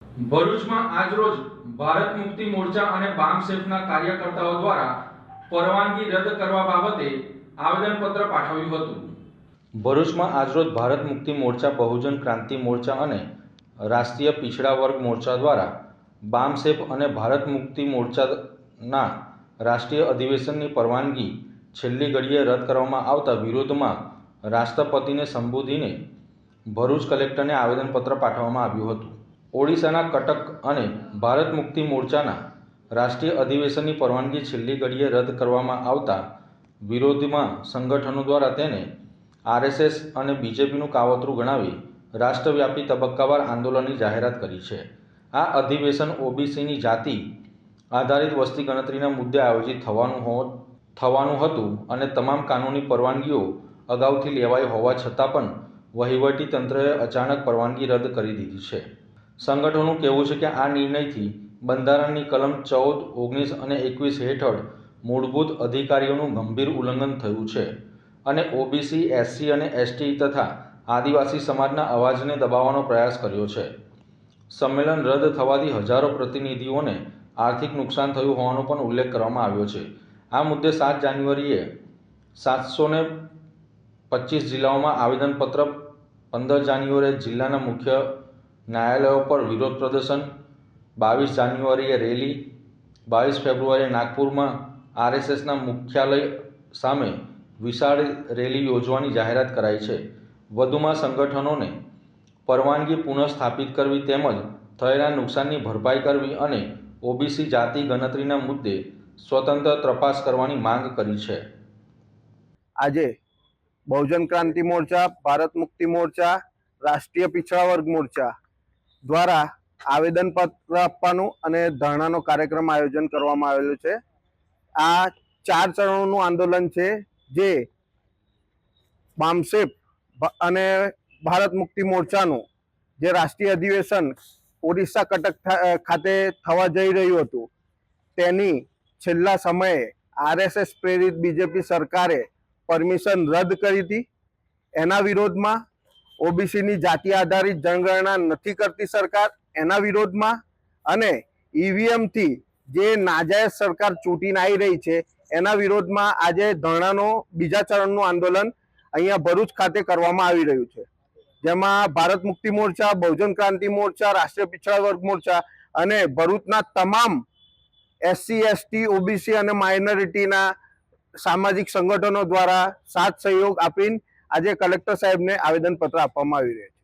ભરૂચમાં આજરોજ ભારત મુક્તિ મોરચા અને બામસેફના કાર્યકર્તાઓ દ્વારા પરવાનગી રદ કરવા બાબતે આવેદનપત્ર પાઠવ્યું હતું। ભરૂચમાં આજરોજ ભારત મુક્તિ મોરચા, બહુજન ક્રાંતિ મોરચા અને રાષ્ટ્રીય પીછડા વર્ગ મોરચા દ્વારા બામસેફ અને ભારત મુક્તિ મોરચાના રાષ્ટ્રીય અધિવેશનની પરવાનગી છેલ્લી ઘડીએ રદ કરવામાં આવતા વિરોધમાં રાષ્ટ્રપતિને સંબોધીને ભરૂચ કલેક્ટરને આવેદનપત્ર પાઠવવામાં આવ્યું હતું। ઓડિશાના કટક અને ભારત મુક્તિ મોરચાના રાષ્ટ્રીય અધિવેશનની પરવાનગી છેલ્લી ઘડીએ રદ કરવામાં આવતા વિરોધમાં સંગઠનો દ્વારા તેને આરએસએસ અને બીજેપીનું કાવતરું ગણાવી રાષ્ટ્રવ્યાપી તબક્કાવાર આંદોલનની જાહેરાત કરી છે। આ અધિવેશન ઓબીસીની જાતિ આધારિત વસ્તી ગણતરીના મુદ્દે આયોજિત થવાનું હતું અને તમામ કાનૂની પરવાનગીઓ અગાઉથી લેવાઈ હોવા છતાં પણ વહીવટી તંત્રએ અચાનક પરવાનગી રદ કરી દીધી છે। સંગઠનોનું કહેવું છે કે આ નિર્ણયથી બંધારણની કલમ 14, 19 અને 21 હેઠળ મૂળભૂત અધિકારોનું ગંભીર ઉલ્લંઘન થયું છે અને ઓબીસી, એસસી અને એસટી તથા આદિવાસી સમાજના અવાજને દબાવવાનો પ્રયાસ કર્યો છે। સંમેલન રદ થવાથી હજારો પ્રતિનિધિઓને આર્થિક નુકસાન થયું હોવાનો પણ ઉલ્લેખ કરવામાં આવ્યો છે। આ મુદ્દે 7 જાન્યુઆરીએ 725 જિલ્લાઓમાં આવેદનપત્ર, 15 જાન્યુઆરીએ જિલ્લાના મુખ્ય ન્યાયાલયો પર વિરોધ પ્રદર્શન, 22 જાન્યુઆરીએ રેલી, 22 ફેબ્રુઆરીએ નાગપુરમાં આરએસએસના મુખ્યાલય સામે વિશાળ રેલી યોજવાની જાહેરાત કરાઈ છે। વધુમાં સંગઠનોને પરવાનગી પુનઃસ્થાપિત કરવી તેમજ થયેલા નુકસાનની ભરપાઈ કરવી અને ઓબીસી જાતિ ગણતરીના મુદ્દે સ્વતંત્ર તપાસ કરવાની માંગ કરી છે। આજે બહુજન ક્રાંતિ મોરચા, ભારત મુક્તિ મોરચા, રાષ્ટ્રીય પીછડા વર્ગ મોરચા દ્વારા આવેદનપત્ર આપવાનું અને ધરણાનો કાર્યક્રમ આયોજન કરવામાં આવેલું છે। આ 4 ચરણોનું આંદોલન છે, જે બામસેફ અને ભારત મુક્તિ મોરચાનું જે રાષ્ટ્રીય અધિવેશન ઓડિશા કટક ખાતે થવા જઈ રહ્યું હતું, તેની છેલ્લા સમયે આરએસએસ પ્રેરિત બીજેપી સરકારે પરમિશન રદ કરી હતી। એના વિરોધમાં ઓબીસીની જાતિ આધારિત જનગણના નથી કરતી સરકાર, એના વિરોધમાં અને ઈવીએમથી જે નાજાયજ સરકાર ચૂંટીને આવી રહી છે એના વિરોધમાં આજે ધરણાનો બીજા ચરણનું આંદોલન અહીંયા ભરૂચ ખાતે કરવામાં આવી રહ્યું છે, જેમાં ભારત મુક્તિ મોરચા, બહુજન ક્રાંતિ મોરચા, રાષ્ટ્રીય પીછડા વર્ગ મોરચા અને ભરૂચના તમામ એસસી, એસટી, ઓબીસી અને માઇનોરિટીના સામાજિક સંગઠનો દ્વારા સાથ સહયોગ આપીને આજે કલેક્ટર સાહેબને આવેદનપત્ર આપવામાં આવી રહ્યું છે।